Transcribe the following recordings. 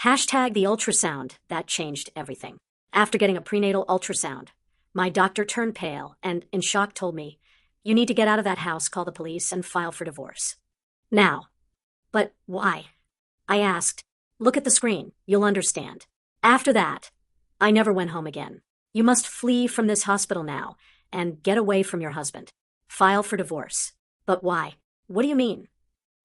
Hashtag the ultrasound. That changed everything. After getting a prenatal ultrasound, my doctor turned pale and, in shock, told me, "You need to get out of that house, call the police, and file for divorce." Now. But why? I asked. Look at the screen. You'll understand. After that, I never went home again. You must flee from this hospital now and get away from your husband. File for divorce. But why? What do you mean?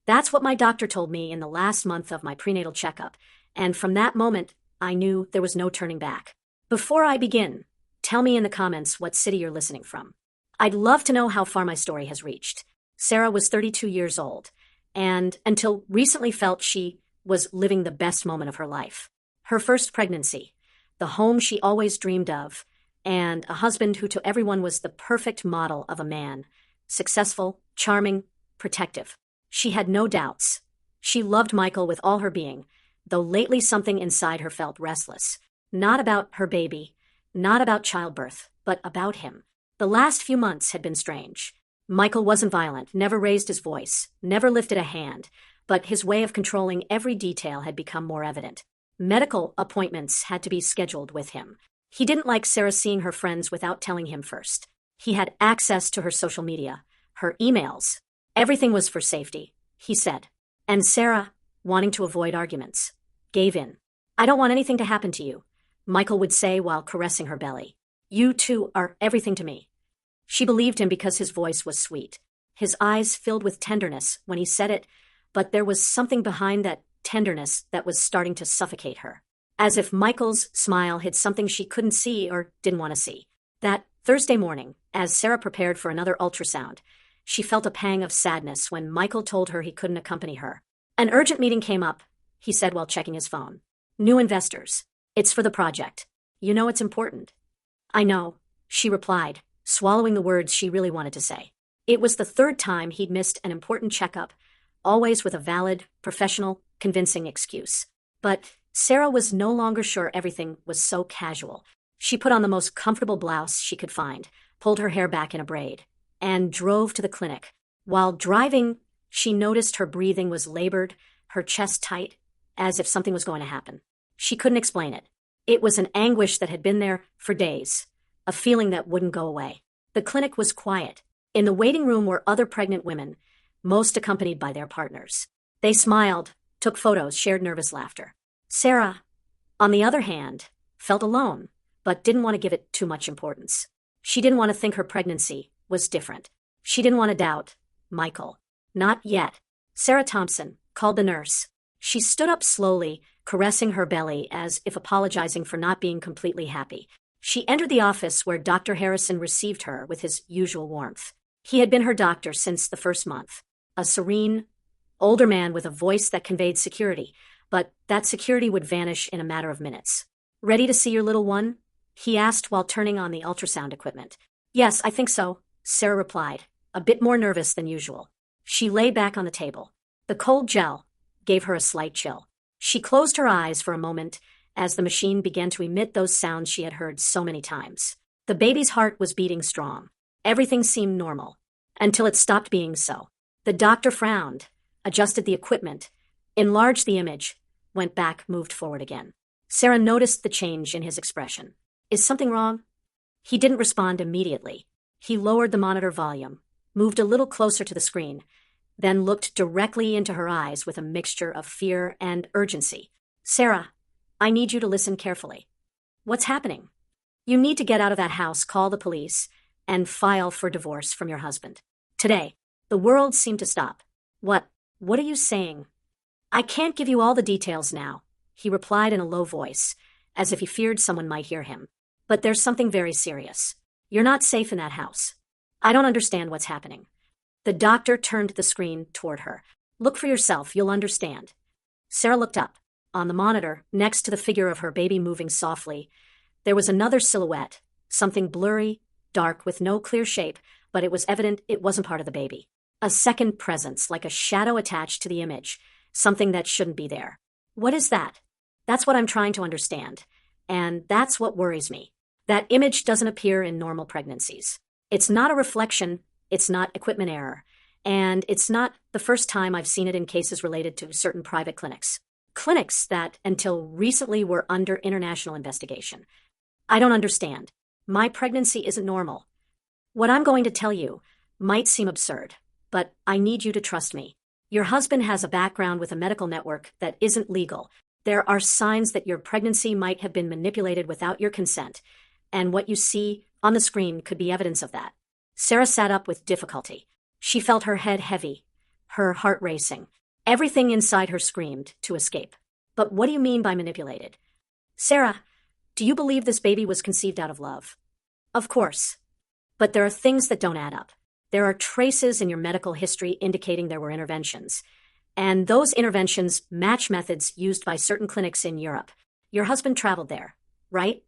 That's what my doctor told me in the last month of my prenatal checkup, and from that moment, I knew there was no turning back. Before I begin, tell me in the comments what city you're listening from. I'd love to know how far my story has reached. Sarah was 32 years old, and until recently felt she was living the best moment of her life. Her first pregnancy, the home she always dreamed of, and a husband who to everyone was the perfect model of a man. Successful, charming, protective. She had no doubts. She loved Michael with all her being, though lately something inside her felt restless. Not about her baby, not about childbirth, but about him. The last few months had been strange. Michael wasn't violent, never raised his voice, never lifted a hand, but his way of controlling every detail had become more evident. Medical appointments had to be scheduled with him. He didn't like Sarah seeing her friends without telling him first. He had access to her social media, her emails. Everything was for safety, he said. And Sarah, wanting to avoid arguments, gave in. "I don't want anything to happen to you," Michael would say while caressing her belly. "You two are everything to me." She believed him because his voice was sweet. His eyes filled with tenderness when he said it, but there was something behind that tenderness that was starting to suffocate her. As if Michael's smile hid something she couldn't see or didn't want to see. That Thursday morning, as Sarah prepared for another ultrasound, she felt a pang of sadness when Michael told her he couldn't accompany her. "An urgent meeting came up," he said while checking his phone. "New investors. It's for the project. You know it's important." "I know," she replied, swallowing the words she really wanted to say. It was the third time he'd missed an important checkup, always with a valid, professional, convincing excuse. But Sarah was no longer sure everything was so casual. She put on the most comfortable blouse she could find, pulled her hair back in a braid, and drove to the clinic. While driving, she noticed her breathing was labored, her chest tight, as if something was going to happen. She couldn't explain it. It was an anguish that had been there for days, a feeling that wouldn't go away. The clinic was quiet. In the waiting room were other pregnant women, most accompanied by their partners. They smiled, took photos, shared nervous laughter. Sarah, on the other hand, felt alone, but didn't want to give it too much importance. She didn't want to think her pregnancy was different. She didn't want to doubt Michael. Not yet. Sarah Thompson called the nurse. She stood up slowly, caressing her belly as if apologizing for not being completely happy. She entered the office where Dr. Harrison received her with his usual warmth. He had been her doctor since the first month. A serene, older man with a voice that conveyed security, but that security would vanish in a matter of minutes. "Ready to see your little one?" he asked while turning on the ultrasound equipment. "Yes, I think so," Sarah replied, a bit more nervous than usual. She lay back on the table. The cold gel gave her a slight chill. She closed her eyes for a moment as the machine began to emit those sounds she had heard so many times. The baby's heart was beating strong. Everything seemed normal, until it stopped being so. The doctor frowned, adjusted the equipment, enlarged the image, went back, moved forward again. Sarah noticed the change in his expression. "Is something wrong?" He didn't respond immediately. He lowered the monitor volume, moved a little closer to the screen, then looked directly into her eyes with a mixture of fear and urgency. "Sarah, I need you to listen carefully. What's happening? You need to get out of that house, call the police, and file for divorce from your husband. Today." The world seemed to stop. What are you saying?" "I can't give you all the details now," he replied in a low voice, as if he feared someone might hear him. "But there's something very serious. You're not safe in that house. I don't understand what's happening." The doctor turned the screen toward her. "Look for yourself, you'll understand." Sarah looked up. On the monitor, next to the figure of her baby moving softly, there was another silhouette, something blurry, dark, with no clear shape, but it was evident it wasn't part of the baby. A second presence, like a shadow attached to the image, something that shouldn't be there. What is that? That's what I'm trying to understand, and that's what worries me. That image doesn't appear in normal pregnancies. It's not a reflection, it's not equipment error, and it's not the first time I've seen it in cases related to certain private clinics. Clinics that, until recently, were under international investigation. I don't understand. My pregnancy isn't normal. What I'm going to tell you might seem absurd, but I need you to trust me. Your husband has a background with a medical network that isn't legal. There are signs that your pregnancy might have been manipulated without your consent, and what you see on the screen could be evidence of that. Sarah sat up with difficulty. She felt her head heavy, her heart racing. Everything inside her screamed to escape. But what do you mean by manipulated? Sarah, do you believe this baby was conceived out of love? Of course. But there are things that don't add up. There are traces in your medical history indicating there were interventions. And those interventions match methods used by certain clinics in Europe. Your husband traveled there, right?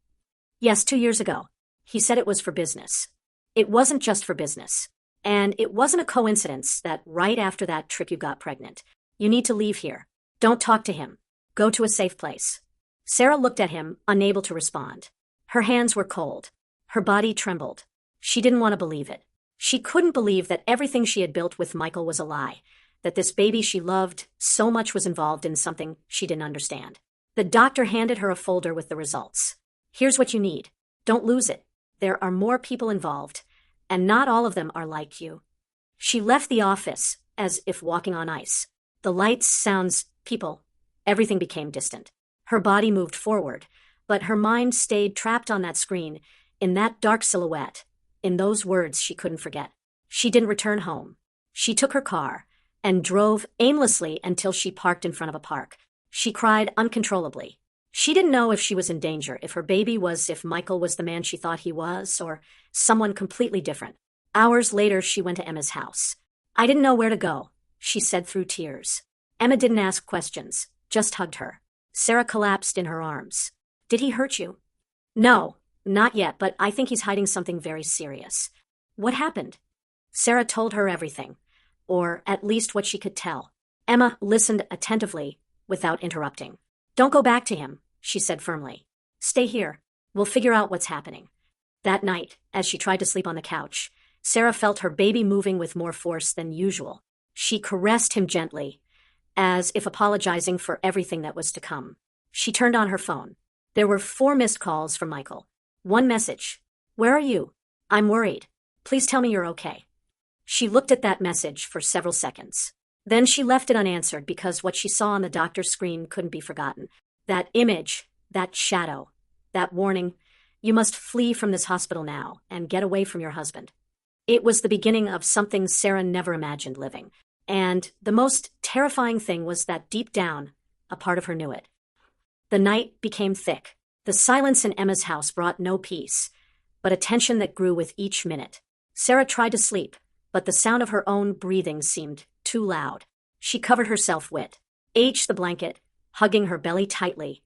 Yes, 2 years ago. He said it was for business. It wasn't just for business. And it wasn't a coincidence that right after that trip you got pregnant. You need to leave here. Don't talk to him. Go to a safe place. Sarah looked at him, unable to respond. Her hands were cold. Her body trembled. She didn't want to believe it. She couldn't believe that everything she had built with Michael was a lie, that this baby she loved so much was involved in something she didn't understand. The doctor handed her a folder with the results. Here's what you need. Don't lose it. There are more people involved, and not all of them are like you. She left the office as if walking on ice. The lights, sounds, people, everything became distant. Her body moved forward, but her mind stayed trapped on that screen, in that dark silhouette, in those words she couldn't forget. She didn't return home. She took her car and drove aimlessly until she parked in front of a park. She cried uncontrollably. She didn't know if she was in danger, if her baby was, if Michael was the man she thought he was, or someone completely different. Hours later, she went to Emma's house. I didn't know where to go, she said through tears. Emma didn't ask questions, just hugged her. Sarah collapsed in her arms. Did he hurt you? No, not yet, but I think he's hiding something very serious. What happened? Sarah told her everything, or at least what she could tell. Emma listened attentively, without interrupting. Don't go back to him, she said firmly. Stay here. We'll figure out what's happening. That night, as she tried to sleep on the couch, Sarah felt her baby moving with more force than usual. She caressed him gently, as if apologizing for everything that was to come. She turned on her phone. There were 4 missed calls from Michael. One message. Where are you? I'm worried. Please tell me you're okay. She looked at that message for several seconds. Then she left it unanswered because what she saw on the doctor's screen couldn't be forgotten. That image, that shadow, that warning, you must flee from this hospital now and get away from your husband. It was the beginning of something Sarah never imagined living. And the most terrifying thing was that deep down, a part of her knew it. The night became thick. The silence in Emma's house brought no peace, but a tension that grew with each minute. Sarah tried to sleep, but the sound of her own breathing seemed too loud. She covered herself with the blanket, hugging her belly tightly,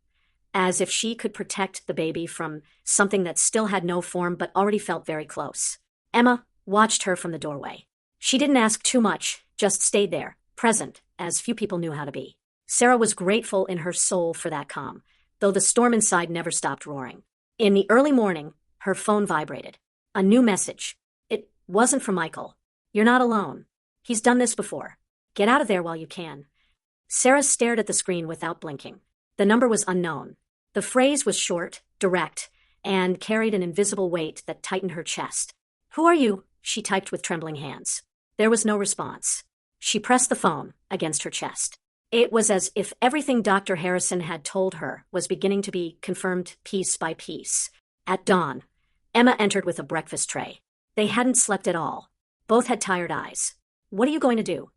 as if she could protect the baby from something that still had no form but already felt very close. Emma watched her from the doorway. She didn't ask too much, just stayed there, present, as few people knew how to be. Sarah was grateful in her soul for that calm, though the storm inside never stopped roaring. In the early morning, her phone vibrated. A new message. It wasn't from Michael. You're not alone. He's done this before. Get out of there while you can. Sarah stared at the screen without blinking. The number was unknown. The phrase was short, direct, and carried an invisible weight that tightened her chest. Who are you? She typed with trembling hands. There was no response. She pressed the phone against her chest. It was as if everything Dr. Harrison had told her was beginning to be confirmed piece by piece. At dawn, Emma entered with a breakfast tray. They hadn't slept at all. Both had tired eyes. What are you going to do?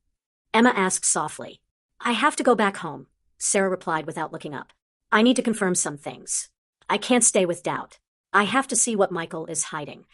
Emma asked softly. I have to go back home, Sarah replied without looking up. I need to confirm some things. I can't stay with doubt. I have to see what Michael is hiding.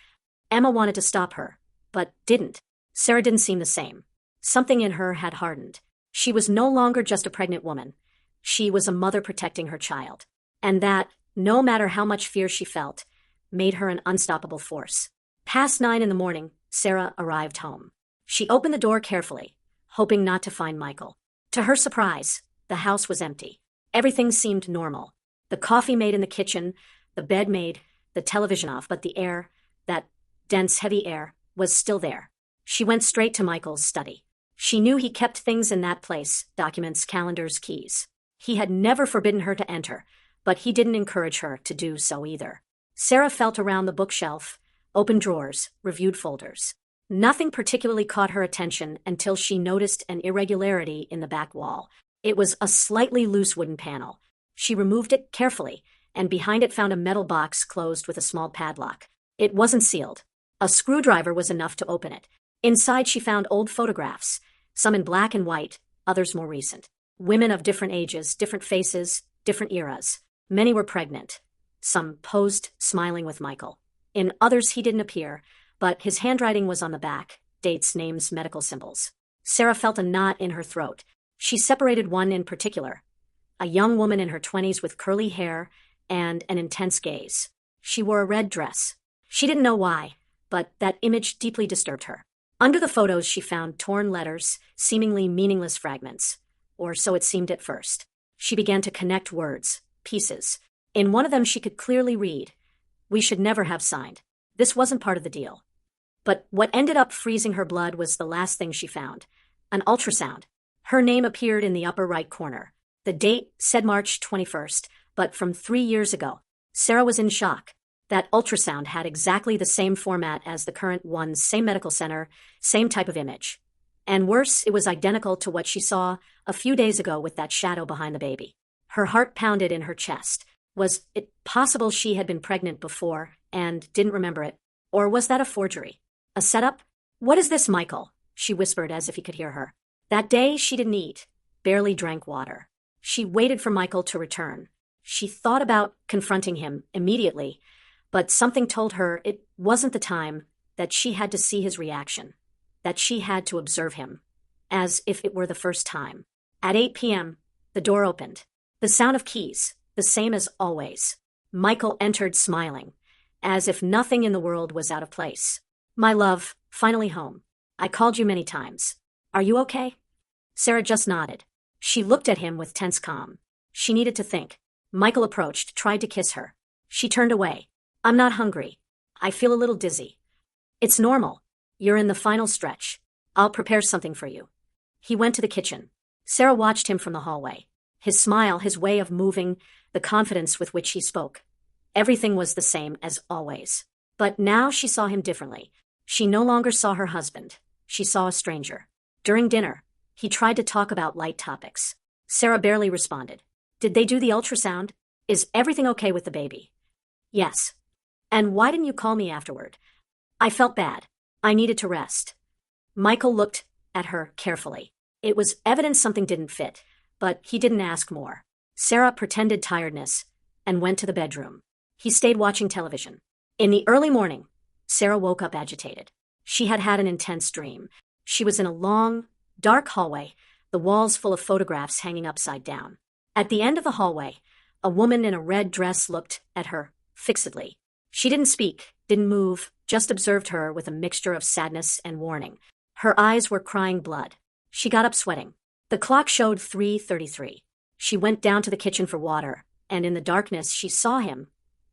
Emma wanted to stop her, but didn't. Sarah didn't seem the same. Something in her had hardened. She was no longer just a pregnant woman. She was a mother protecting her child. And that, no matter how much fear she felt, made her an unstoppable force. Past 9 a.m, Sarah arrived home. She opened the door carefully, hoping not to find Michael. To her surprise, the house was empty. Everything seemed normal. The coffee made in the kitchen, the bed made, the television off, but the air, that dense, heavy air, was still there. She went straight to Michael's study. She knew he kept things in that place, documents, calendars, keys. He had never forbidden her to enter, but he didn't encourage her to do so either. Sarah felt around the bookshelf, opened drawers, reviewed folders. Nothing particularly caught her attention until she noticed an irregularity in the back wall. It was a slightly loose wooden panel. She removed it carefully, and behind it found a metal box closed with a small padlock. It wasn't sealed. A screwdriver was enough to open it. Inside she found old photographs, some in black and white, others more recent. Women of different ages, different faces, different eras. Many were pregnant. Some posed, smiling with Michael. In others he didn't appear, but his handwriting was on the back, dates, names, medical symbols. Sarah felt a knot in her throat. She separated one in particular. A young woman in her 20s with curly hair and an intense gaze. She wore a red dress. She didn't know why, but that image deeply disturbed her. Under the photos she found torn letters, seemingly meaningless fragments. Or so it seemed at first. She began to connect words, pieces. In one of them she could clearly read, "We should never have signed. This wasn't part of the deal." But what ended up freezing her blood was the last thing she found. An ultrasound. Her name appeared in the upper right corner. The date said March 21st, but from 3 years ago. Sarah was in shock. That ultrasound had exactly the same format as the current one, same medical center, same type of image. And worse, it was identical to what she saw a few days ago with that shadow behind the baby. Her heart pounded in her chest. Was it possible she had been pregnant before and didn't remember it? Or was that a forgery? A setup? "What is this, Michael?" she whispered as if he could hear her. That day she didn't eat, barely drank water. She waited for Michael to return. She thought about confronting him immediately, but something told her it wasn't the time, that she had to see his reaction, that she had to observe him, as if it were the first time. At 8 p.m., the door opened. The sound of keys, the same as always. Michael entered smiling, as if nothing in the world was out of place. "My love, finally home. I called you many times. Are you okay?" Sarah just nodded. She looked at him with tense calm. She needed to think. Michael approached, tried to kiss her. She turned away. "I'm not hungry. I feel a little dizzy." "It's normal. You're in the final stretch. I'll prepare something for you." He went to the kitchen. Sarah watched him from the hallway. His smile, his way of moving, the confidence with which he spoke. Everything was the same as always. But now she saw him differently. She no longer saw her husband. She saw a stranger. During dinner, he tried to talk about light topics. Sarah barely responded. "Did they do the ultrasound? Is everything okay with the baby?" "Yes." "And why didn't you call me afterward?" "I felt bad. I needed to rest." Michael looked at her carefully. It was evident something didn't fit, but he didn't ask more. Sarah pretended tiredness and went to the bedroom. He stayed watching television. In the early morning, Sarah woke up agitated. She had had an intense dream. She was in a long, dark hallway, the walls full of photographs hanging upside down. At the end of the hallway, a woman in a red dress looked at her fixedly. She didn't speak, didn't move, just observed her with a mixture of sadness and warning. Her eyes were crying blood. She got up sweating. The clock showed 3:33. She went down to the kitchen for water, and in the darkness she saw him,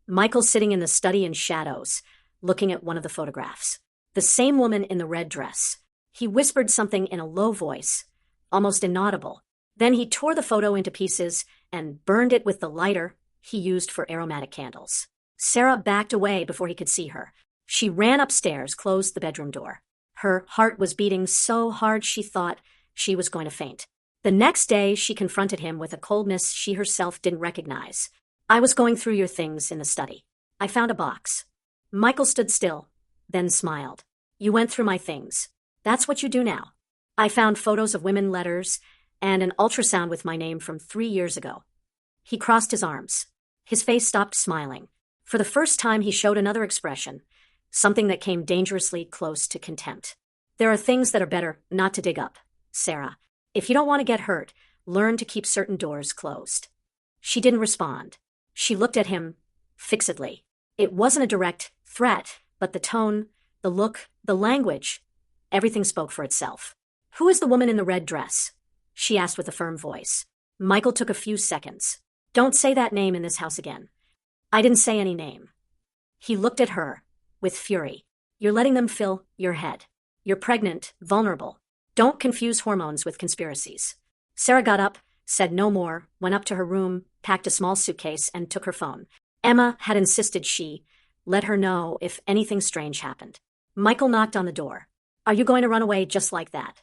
Michael, sitting in the study in shadows, looking at one of the photographs. The same woman in the red dress. He whispered something in a low voice, almost inaudible. Then he tore the photo into pieces and burned it with the lighter he used for aromatic candles. Sarah backed away before he could see her. She ran upstairs, closed the bedroom door. Her heart was beating so hard she thought she was going to faint. The next day, she confronted him with a coldness she herself didn't recognize. "I was going through your things in the study. I found a box." Michael stood still, then smiled. "You went through my things. That's what you do now." "I found photos of women, letters, and an ultrasound with my name from 3 years ago." He crossed his arms. His face stopped smiling. For the first time, he showed another expression, something that came dangerously close to contempt. "There are things that are better not to dig up, Sarah. If you don't want to get hurt, learn to keep certain doors closed." She didn't respond. She looked at him fixedly. It wasn't a direct threat, but the tone, the look, the language, everything spoke for itself. "Who is the woman in the red dress?" she asked with a firm voice. Michael took a few seconds. "Don't say that name in this house again." "I didn't say any name." He looked at her with fury. "You're letting them fill your head. You're pregnant, vulnerable. Don't confuse hormones with conspiracies." Sarah got up, said no more, went up to her room, packed a small suitcase, and took her phone. Emma had insisted she let her know if anything strange happened. Michael knocked on the door. Are you going to run away just like that?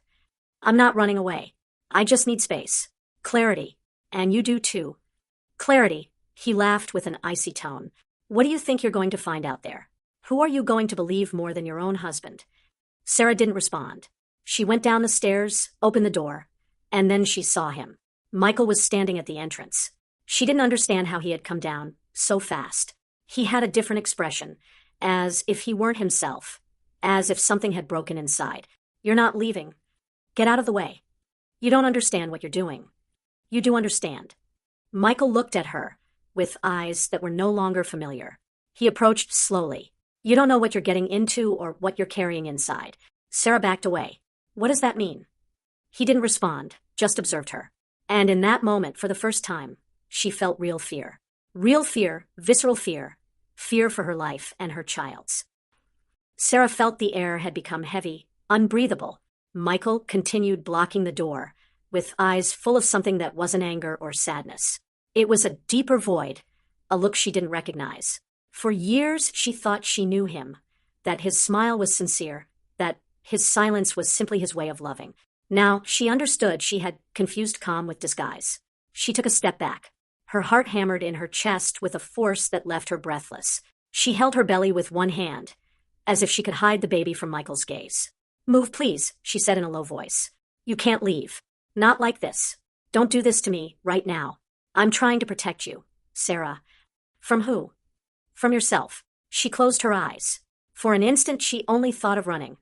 I'm not running away. I just need space. Clarity. And you do too. Clarity, he laughed with an icy tone. What do you think you're going to find out there? Who are you going to believe more than your own husband? Sarah didn't respond. She went down the stairs, opened the door, and then she saw him. Michael was standing at the entrance. She didn't understand how he had come down so fast. He had a different expression, as if he weren't himself, as if something had broken inside. You're not leaving. Get out of the way. You don't understand what you're doing. You do understand. Michael looked at her with eyes that were no longer familiar. He approached slowly. You don't know what you're getting into or what you're carrying inside. Sarah backed away. What does that mean? He didn't respond, just observed her. And in that moment, for the first time, she felt real fear. Real fear, visceral fear. Fear for her life and her child's. Sarah felt the air had become heavy, unbreathable. Michael continued blocking the door, with eyes full of something that wasn't anger or sadness. It was a deeper void, a look she didn't recognize. For years, she thought she knew him, that his smile was sincere, that his silence was simply his way of loving. Now, she understood she had confused calm with disguise. She took a step back. Her heart hammered in her chest with a force that left her breathless. She held her belly with one hand, as if she could hide the baby from Michael's gaze. Move, please, she said in a low voice. You can't leave. Not like this. Don't do this to me, right now. I'm trying to protect you, Sarah. From who? From yourself. She closed her eyes. For an instant, she only thought of running,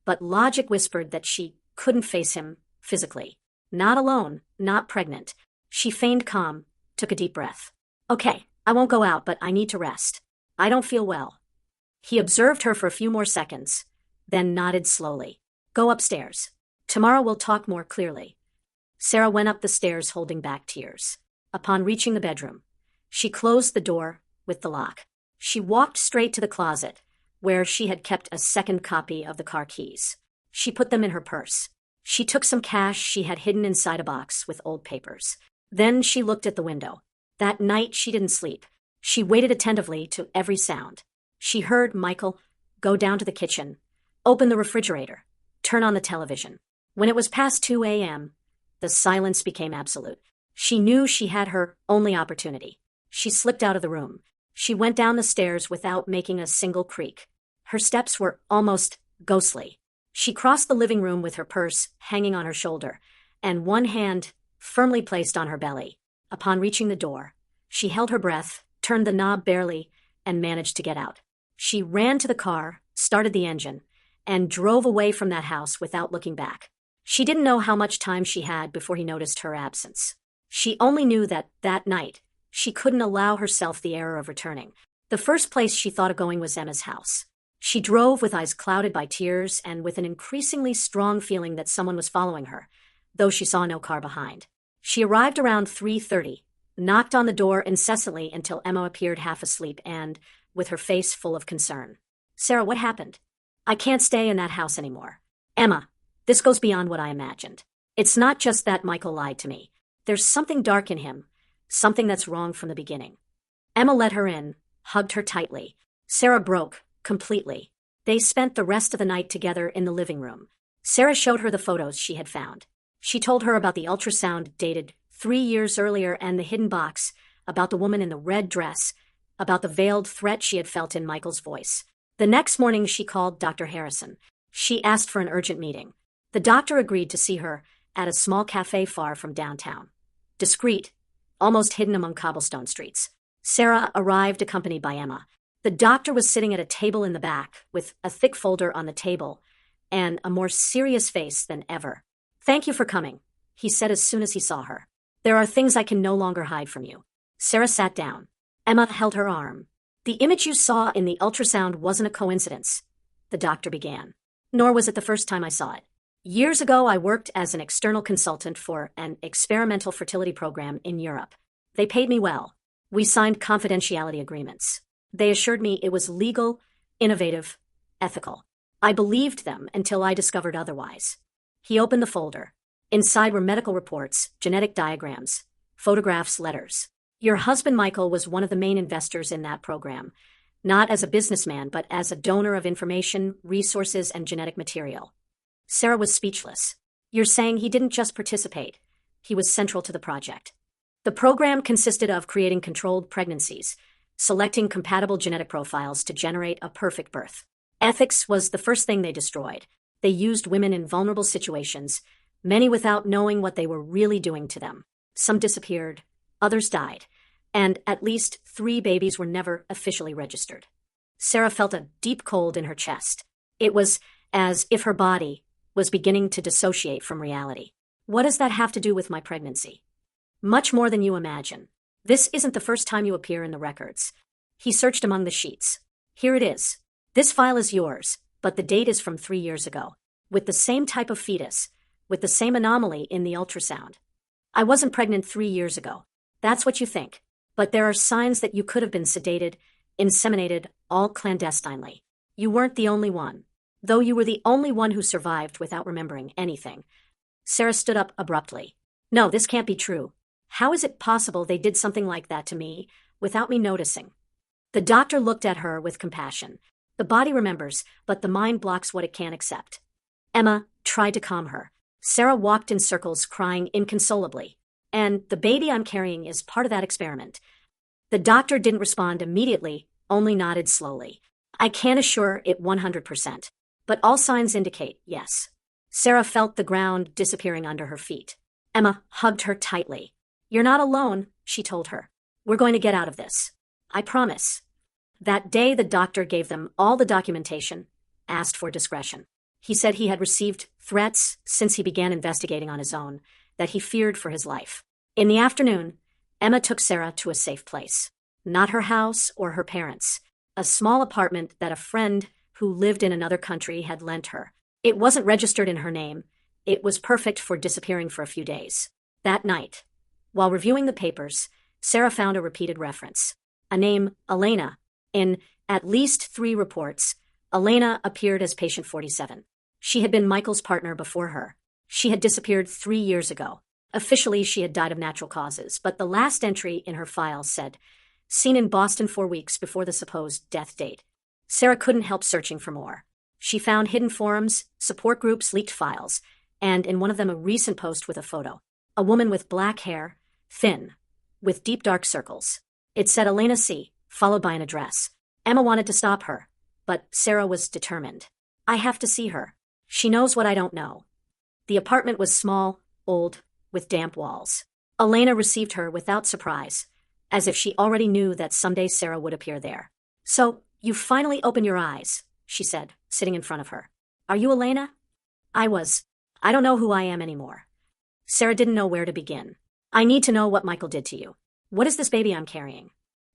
but logic whispered that she couldn't face him physically. Not alone, not pregnant. She feigned calm, took a deep breath. Okay, I won't go out, but I need to rest. I don't feel well. He observed her for a few more seconds, then nodded slowly. Go upstairs. Tomorrow we'll talk more clearly. Sarah went up the stairs holding back tears. Upon reaching the bedroom, she closed the door with the lock. She walked straight to the closet, where she had kept a second copy of the car keys. She put them in her purse. She took some cash she had hidden inside a box with old papers. Then she looked at the window. That night she didn't sleep. She waited attentively to every sound. She heard Michael go down to the kitchen, open the refrigerator, turn on the television. When it was past 2 a.m., the silence became absolute. She knew she had her only opportunity. She slipped out of the room. She went down the stairs without making a single creak. Her steps were almost ghostly. She crossed the living room with her purse hanging on her shoulder, and one hand firmly placed on her belly. Upon reaching the door, she held her breath, turned the knob barely, and managed to get out. She ran to the car, started the engine, and drove away from that house without looking back. She didn't know how much time she had before he noticed her absence. She only knew that night, she couldn't allow herself the error of returning. The first place she thought of going was Emma's house. She drove with eyes clouded by tears and with an increasingly strong feeling that someone was following her, though she saw no car behind. She arrived around 3:30, knocked on the door incessantly until Emma appeared half asleep and with her face full of concern. Sarah, what happened? I can't stay in that house anymore. Emma, this goes beyond what I imagined. It's not just that Michael lied to me. There's something dark in him, something that's wrong from the beginning. Emma let her in, hugged her tightly. Sarah broke, completely. They spent the rest of the night together in the living room. Sarah showed her the photos she had found. She told her about the ultrasound dated 3 years earlier and the hidden box, about the woman in the red dress, about the veiled threat she had felt in Michael's voice. The next morning she called Dr. Harrison. She asked for an urgent meeting. The doctor agreed to see her at a small cafe far from downtown. Discreet, almost hidden among cobblestone streets. Sarah arrived accompanied by Emma. The doctor was sitting at a table in the back, with a thick folder on the table, and a more serious face than ever. Thank you for coming, he said as soon as he saw her. There are things I can no longer hide from you. Sarah sat down. Emma held her arm. The image you saw in the ultrasound wasn't a coincidence, the doctor began. Nor was it the first time I saw it. Years ago, I worked as an external consultant for an experimental fertility program in Europe. They paid me well. We signed confidentiality agreements. They assured me it was legal, innovative, ethical. I believed them until I discovered otherwise. He opened the folder. Inside were medical reports, genetic diagrams, photographs, letters. Your husband Michael was one of the main investors in that program, not as a businessman, but as a donor of information, resources, and genetic material. Sarah was speechless. You're saying he didn't just participate, he was central to the project. The program consisted of creating controlled pregnancies, selecting compatible genetic profiles to generate a perfect birth. Ethics was the first thing they destroyed. They used women in vulnerable situations, many without knowing what they were really doing to them. Some disappeared, others died, and at least 3 babies were never officially registered. Sarah felt a deep cold in her chest. It was as if her body was beginning to dissociate from reality. What does that have to do with my pregnancy? Much more than you imagine. This isn't the first time you appear in the records. He searched among the sheets. Here it is. This file is yours, but the date is from 3 years ago, with the same type of fetus, with the same anomaly in the ultrasound. I wasn't pregnant 3 years ago. That's what you think. But there are signs that you could have been sedated, inseminated, all clandestinely. You weren't the only one, though you were the only one who survived without remembering anything. Sarah stood up abruptly. No, this can't be true. How is it possible they did something like that to me without me noticing? The doctor looked at her with compassion. The body remembers, but the mind blocks what it can't accept. Emma tried to calm her. Sarah walked in circles, crying inconsolably. And the baby I'm carrying is part of that experiment. The doctor didn't respond immediately, only nodded slowly. I can't assure it 100%, but all signs indicate yes. Sarah felt the ground disappearing under her feet. Emma hugged her tightly. You're not alone, she told her. We're going to get out of this. I promise. That day the doctor gave them all the documentation, asked for discretion. He said he had received threats since he began investigating on his own, that he feared for his life. In the afternoon, Emma took Sarah to a safe place. Not her house or her parents. A small apartment that a friend who lived in another country had lent her. It wasn't registered in her name. It was perfect for disappearing for a few days. That night, while reviewing the papers, Sarah found a repeated reference. A name, Elena. In at least 3 reports, Elena appeared as patient 47. She had been Michael's partner before her. She had disappeared 3 years ago. Officially, she had died of natural causes, but the last entry in her file said, seen in Boston 4 weeks before the supposed death date. Sarah couldn't help searching for more. She found hidden forums, support groups, leaked files, and in one of them a recent post with a photo. A woman with black hair, thin, with deep dark circles. It said Elena C., followed by an address. Emma wanted to stop her, but Sarah was determined. I have to see her. She knows what I don't know. The apartment was small, old, with damp walls. Elena received her without surprise, as if she already knew that someday Sarah would appear there. So, you finally open your eyes, she said, sitting in front of her. Are you Elena? I don't know who I am anymore. Sarah didn't know where to begin. I need to know what Michael did to you. What is this baby I'm carrying?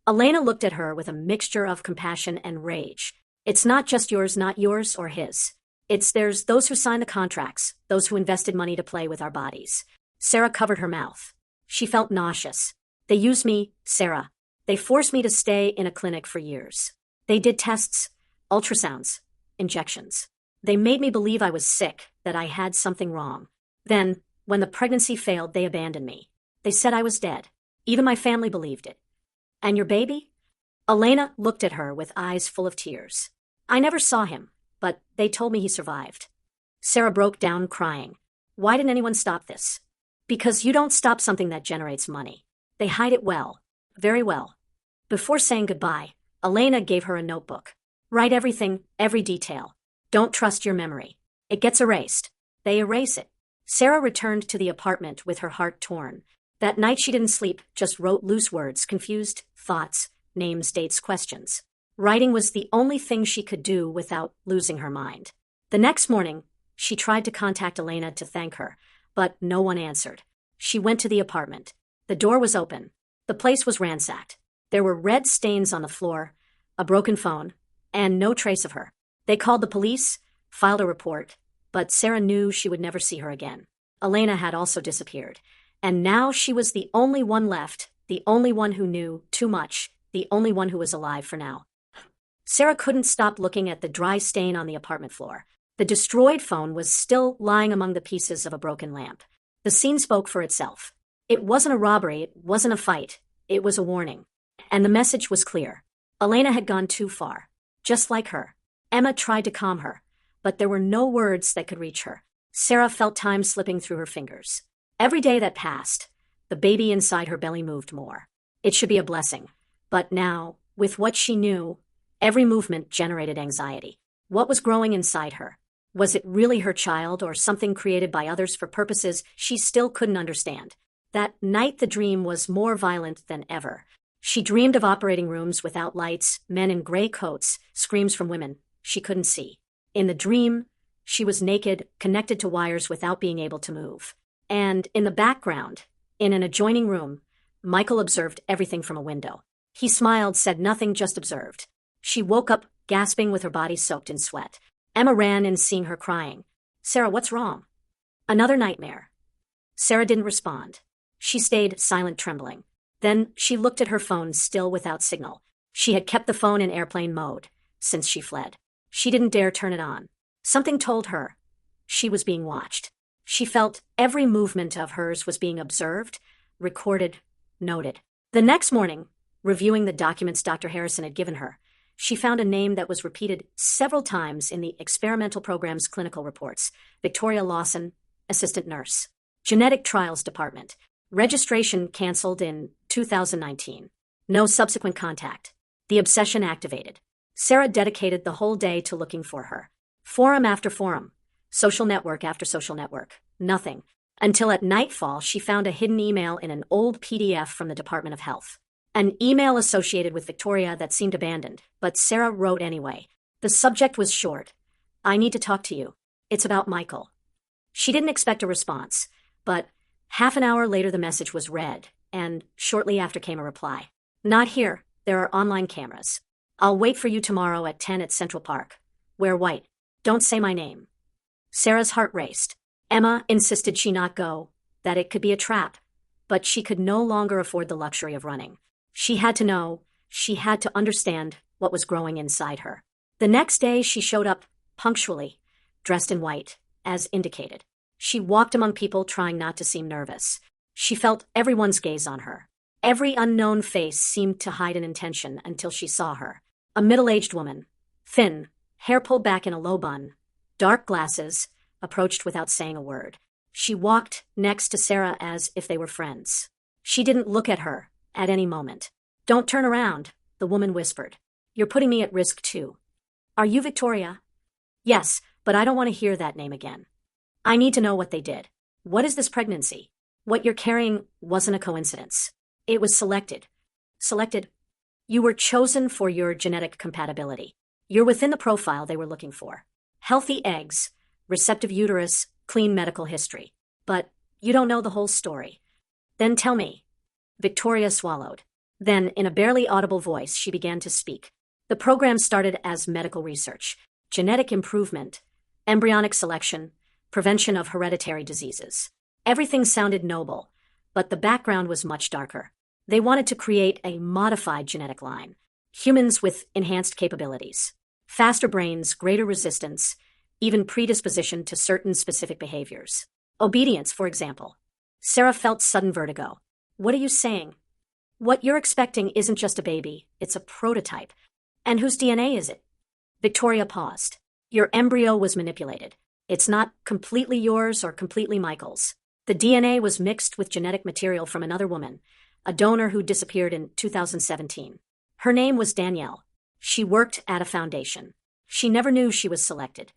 Elena looked at her with a mixture of compassion and rage. It's not just yours, not yours or his. There's those who signed the contracts, those who invested money to play with our bodies. Sarah covered her mouth. She felt nauseous. They used me, Sarah. They forced me to stay in a clinic for years. They did tests, ultrasounds, injections. They made me believe I was sick, that I had something wrong. Then, when the pregnancy failed, they abandoned me. They said I was dead. Even my family believed it. And your baby? Elena looked at her with eyes full of tears. I never saw him, but they told me he survived. Sarah broke down crying. Why didn't anyone stop this? Because you don't stop something that generates money. They hide it well, very well. Before saying goodbye, Elena gave her a notebook. Write everything, every detail. Don't trust your memory. It gets erased. They erase it. Sarah returned to the apartment with her heart torn. That night she didn't sleep, just wrote loose words, confused thoughts, names, dates, questions. Writing was the only thing she could do without losing her mind. The next morning, she tried to contact Elena to thank her, but no one answered. She went to the apartment. The door was open. The place was ransacked. There were red stains on the floor, a broken phone, and no trace of her. They called the police, filed a report, but Sarah knew she would never see her again. Elena had also disappeared, and now she was the only one left, the only one who knew too much, the only one who was alive for now. Sarah couldn't stop looking at the dry stain on the apartment floor. The destroyed phone was still lying among the pieces of a broken lamp. The scene spoke for itself. It wasn't a robbery, it wasn't a fight, it was a warning. And the message was clear. Elena had gone too far. Just like her. Emma tried to calm her, but there were no words that could reach her. Sarah felt time slipping through her fingers. Every day that passed, the baby inside her belly moved more. It should be a blessing. But now, with what she knew, every movement generated anxiety. What was growing inside her? Was it really her child or something created by others for purposes she still couldn't understand? That night the dream was more violent than ever. She dreamed of operating rooms without lights, men in gray coats, screams from women she couldn't see. In the dream, she was naked, connected to wires without being able to move. And in the background, in an adjoining room, Michael observed everything from a window. He smiled, said nothing, just observed. She woke up, gasping with her body soaked in sweat. Emma ran in, seeing her crying. "Sarah, what's wrong?" "Another nightmare." Sarah didn't respond. She stayed silent, trembling. Then she looked at her phone, still without signal. She had kept the phone in airplane mode since she fled. She didn't dare turn it on. Something told her she was being watched. She felt every movement of hers was being observed, recorded, noted. The next morning, reviewing the documents Dr. Harrison had given her, she found a name that was repeated several times in the experimental program's clinical reports. Victoria Lawson, assistant nurse. Genetic Trials Department. Registration canceled in 2019. No subsequent contact. The obsession activated. Sarah dedicated the whole day to looking for her. Forum after forum. Social network after social network. Nothing. Until at nightfall she found a hidden email in an old PDF from the Department of Health. An email associated with Victoria that seemed abandoned, but Sarah wrote anyway. The subject was short. "I need to talk to you. It's about Michael." She didn't expect a response, but half an hour later the message was read, and shortly after came a reply. "Not here. There are online cameras. I'll wait for you tomorrow at 10 at Central Park. Wear white. Don't say my name." Sarah's heart raced. Emma insisted she not go, that it could be a trap, but she could no longer afford the luxury of running. She had to know, she had to understand what was growing inside her. The next day she showed up punctually, dressed in white, as indicated. She walked among people, trying not to seem nervous. She felt everyone's gaze on her. Every unknown face seemed to hide an intention until she saw her. A middle-aged woman, thin, hair pulled back in a low bun, dark glasses, approached without saying a word. She walked next to Sarah as if they were friends. She didn't look at her at any moment. "Don't turn around," the woman whispered. "You're putting me at risk too." "Are you Victoria?" "Yes, but I don't want to hear that name again. I need to know what they did. What is this pregnancy? What you're carrying wasn't a coincidence. It was selected." "Selected?" "You were chosen for your genetic compatibility. You're within the profile they were looking for. Healthy eggs, receptive uterus, clean medical history. But you don't know the whole story." "Then tell me." Victoria swallowed. Then, in a barely audible voice, she began to speak. The program started as medical research, genetic improvement, embryonic selection, prevention of hereditary diseases. Everything sounded noble, but the background was much darker. They wanted to create a modified genetic line. Humans with enhanced capabilities. Faster brains, greater resistance, even predisposition to certain specific behaviors. Obedience, for example. Sarah felt sudden vertigo. "What are you saying?" "What you're expecting isn't just a baby, it's a prototype." "And whose DNA is it?" Victoria paused. "Your embryo was manipulated. It's not completely yours or completely Michael's. The DNA was mixed with genetic material from another woman, a donor who disappeared in 2017. Her name was Danielle. She worked at a foundation. She never knew she was selected.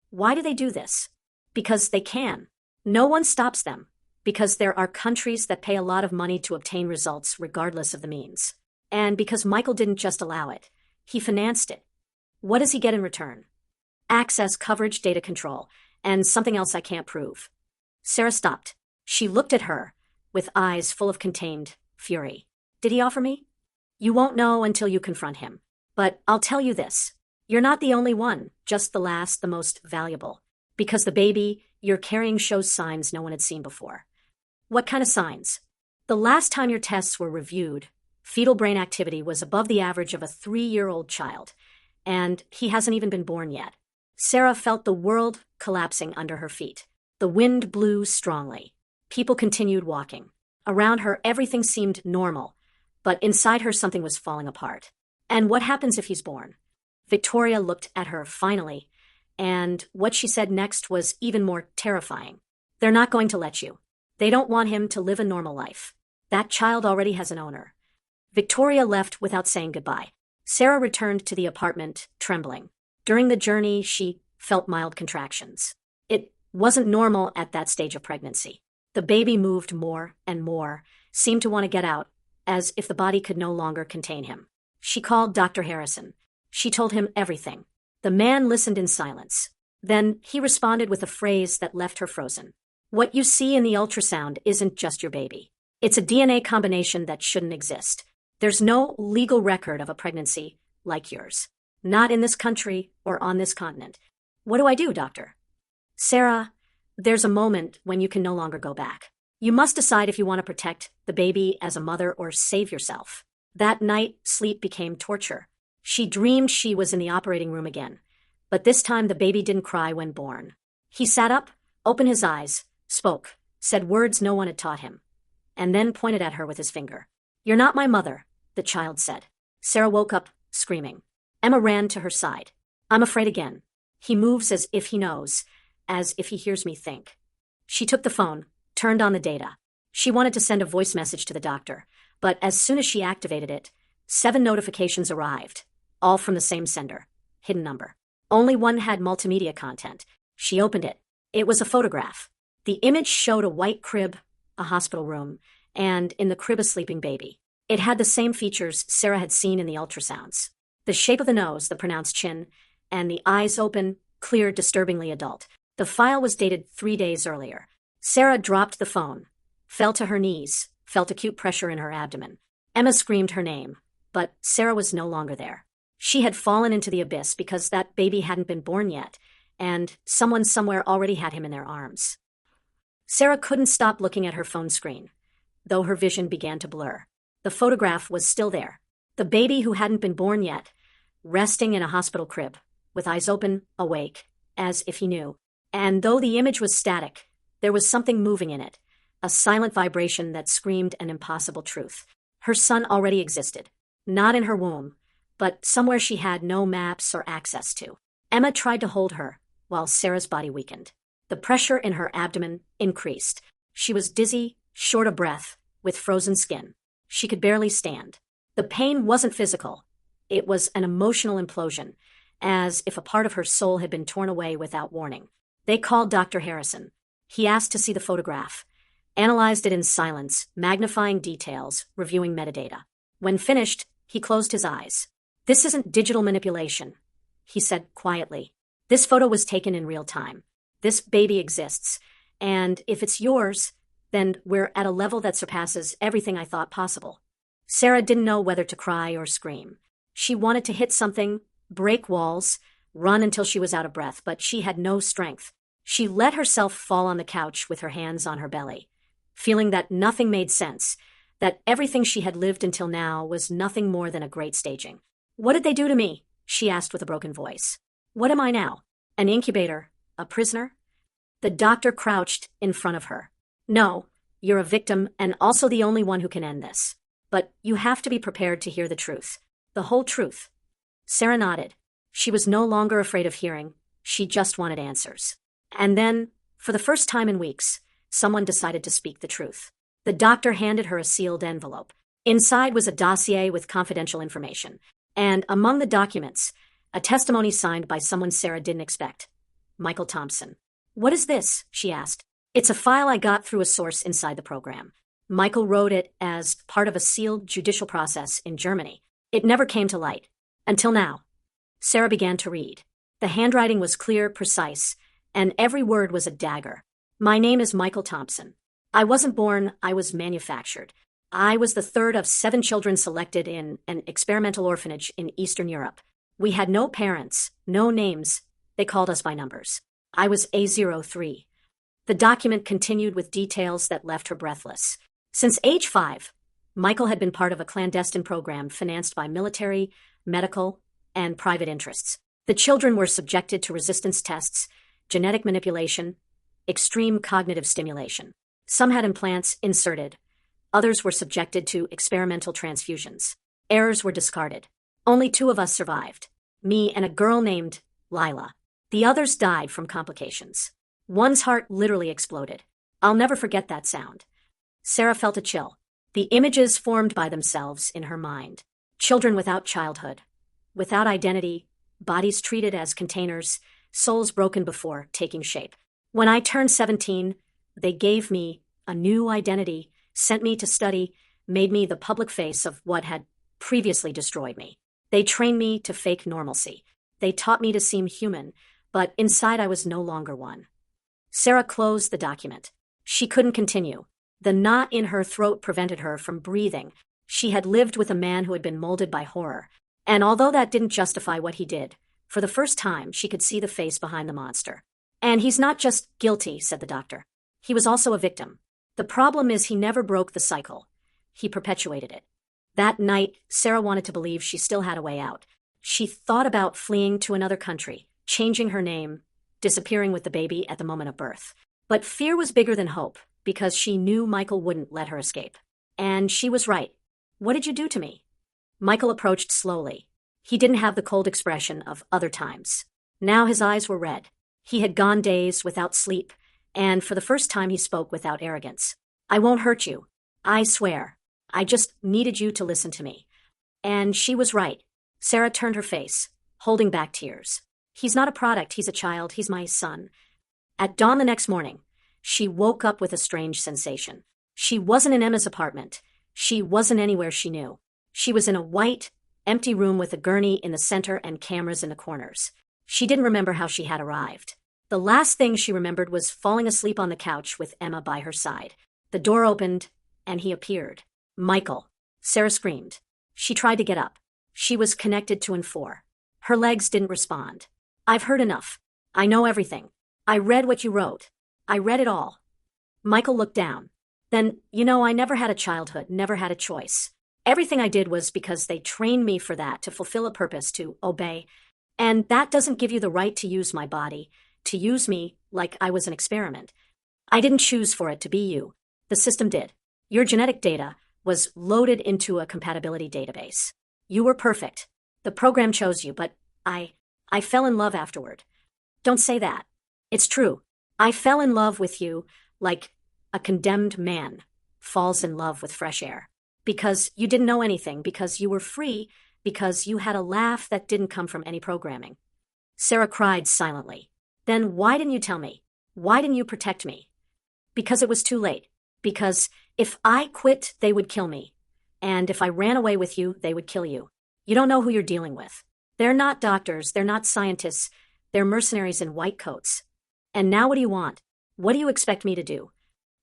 Why do they do this? Because they can. No one stops them. Because there are countries that pay a lot of money to obtain results regardless of the means. And because Michael didn't just allow it, he financed it. What does he get in return? Access, coverage, data control, and something else I can't prove." Sarah stopped. She looked at her, with eyes full of contained fury. "Did he offer me?" "You won't know until you confront him. But I'll tell you this. You're not the only one, just the last, the most valuable. Because the baby you're carrying shows signs no one had seen before." "What kind of signs?" "The last time your tests were reviewed, fetal brain activity was above the average of a 3-year-old child, and he hasn't even been born yet." Sarah felt the world collapsing under her feet. The wind blew strongly. People continued walking. Around her, everything seemed normal, but inside her something was falling apart. And what happens if he's born? Victoria looked at her finally, and what she said next was even more terrifying. They're not going to let you. They don't want him to live a normal life. That child already has an owner. Victoria left without saying goodbye. Sarah returned to the apartment, trembling. During the journey, she felt mild contractions. It wasn't normal at that stage of pregnancy. The baby moved more and more, seemed to want to get out, as if the body could no longer contain him. She called Dr. Harrison. She told him everything. The man listened in silence. Then he responded with a phrase that left her frozen. What you see in the ultrasound isn't just your baby. It's a DNA combination that shouldn't exist. There's no legal record of a pregnancy like yours. Not in this country or on this continent. What do I do, doctor? Sarah, there's a moment when you can no longer go back. You must decide if you want to protect the baby as a mother or save yourself. That night, sleep became torture. She dreamed she was in the operating room again. But this time the baby didn't cry when born. He sat up, opened his eyes, spoke, said words no one had taught him, and then pointed at her with his finger. You're not my mother, the child said. Sarah woke up, screaming. Emma ran to her side. I'm afraid again. He moves as if he knows, as if he hears me think. She took the phone, turned on the data. She wanted to send a voice message to the doctor, but as soon as she activated it, 7 notifications arrived, all from the same sender. Hidden number. Only one had multimedia content. She opened it. It was a photograph. The image showed a white crib, a hospital room, and in the crib a sleeping baby. It had the same features Sarah had seen in the ultrasounds. The shape of the nose, the pronounced chin, and the eyes open, clear, disturbingly adult. The file was dated 3 days earlier. Sarah dropped the phone, fell to her knees, felt acute pressure in her abdomen. Emma screamed her name, but Sarah was no longer there. She had fallen into the abyss because that baby hadn't been born yet, and someone somewhere already had him in their arms. Sarah couldn't stop looking at her phone screen, though her vision began to blur. The photograph was still there. The baby who hadn't been born yet, resting in a hospital crib, with eyes open, awake, as if he knew. And though the image was static, there was something moving in it, a silent vibration that screamed an impossible truth. Her son already existed, not in her womb, but somewhere she had no maps or access to. Emma tried to hold her, while Sarah's body weakened. The pressure in her abdomen increased. She was dizzy, short of breath, with frozen skin. She could barely stand. The pain wasn't physical. It was an emotional implosion, as if a part of her soul had been torn away without warning. They called Dr. Harrison. He asked to see the photograph, analyzed it in silence, magnifying details, reviewing metadata. When finished, he closed his eyes. This isn't digital manipulation, he said quietly. This photo was taken in real time. This baby exists, and if it's yours, then we're at a level that surpasses everything I thought possible. Sarah didn't know whether to cry or scream. She wanted to hit something, break walls, run until she was out of breath, but she had no strength. She let herself fall on the couch with her hands on her belly, feeling that nothing made sense, that everything she had lived until now was nothing more than a great staging. What did they do to me? She asked with a broken voice. What am I now? An incubator? A prisoner? The doctor crouched in front of her. No, you're a victim and also the only one who can end this. But you have to be prepared to hear the truth. The whole truth. Sarah nodded. She was no longer afraid of hearing. She just wanted answers. And then, for the first time in weeks, someone decided to speak the truth. The doctor handed her a sealed envelope. Inside was a dossier with confidential information. And among the documents, a testimony signed by someone Sarah didn't expect. Michael Thompson. What is this? She asked. It's a file I got through a source inside the program. Michael wrote it as part of a sealed judicial process in Germany. It never came to light. Until now. Sarah began to read. The handwriting was clear, precise, and every word was a dagger. My name is Michael Thompson. I wasn't born, I was manufactured. I was the third of 7 children selected in an experimental orphanage in Eastern Europe. We had no parents, no names. They called us by numbers. I was A03. The document continued with details that left her breathless. Since age 5, Michael had been part of a clandestine program financed by military, medical, and private interests. The children were subjected to resistance tests, genetic manipulation, extreme cognitive stimulation. Some had implants inserted. Others were subjected to experimental transfusions. Errors were discarded. Only 2 of us survived. Me and a girl named Lila. The others died from complications. One's heart literally exploded. I'll never forget that sound. Sarah felt a chill. The images formed by themselves in her mind. Children without childhood. Without identity. Bodies treated as containers. Souls broken before taking shape. When I turned 17, they gave me a new identity, sent me to study, made me the public face of what had previously destroyed me. They trained me to fake normalcy. They taught me to seem human, but inside I was no longer one. Sarah closed the document. She couldn't continue. The knot in her throat prevented her from breathing. She had lived with a man who had been molded by horror. And although that didn't justify what he did, for the first time she could see the face behind the monster. And he's not just guilty, said the doctor. He was also a victim. The problem is he never broke the cycle. He perpetuated it. That night, Sarah wanted to believe she still had a way out. She thought about fleeing to another country, changing her name, disappearing with the baby at the moment of birth. But fear was bigger than hope, because she knew Michael wouldn't let her escape. And she was right. What did you do to me? Michael approached slowly. He didn't have the cold expression of other times. Now his eyes were red. He had gone days without sleep, and for the first time he spoke without arrogance. I won't hurt you. I swear. I just needed you to listen to me. And she was right. Sarah turned her face, holding back tears. He's not a product, he's a child, he's my son. At dawn the next morning, she woke up with a strange sensation. She wasn't in Emma's apartment. She wasn't anywhere she knew. She was in a white, empty room with a gurney in the center and cameras in the corners. She didn't remember how she had arrived. The last thing she remembered was falling asleep on the couch with Emma by her side. The door opened, and he appeared. Michael. Sarah screamed. She tried to get up. She was connected to N4. Her legs didn't respond. I've heard enough. I know everything. I read what you wrote. I read it all. Michael looked down. Then, I never had a childhood, never had a choice. Everything I did was because they trained me for that, to fulfill a purpose, to obey. And that doesn't give you the right to use my body, to use me like I was an experiment. I didn't choose for it to be you. The system did. Your genetic data was loaded into a compatibility database. You were perfect. The program chose you, but I fell in love afterward. Don't say that. It's true. I fell in love with you like a condemned man falls in love with fresh air. Because you didn't know anything, because you were free, because you had a laugh that didn't come from any programming. Sarah cried silently. Then why didn't you tell me? Why didn't you protect me? Because it was too late. Because if I quit, they would kill me. And if I ran away with you, they would kill you. You don't know who you're dealing with. They're not doctors, they're not scientists, they're mercenaries in white coats. And now what do you want? What do you expect me to do?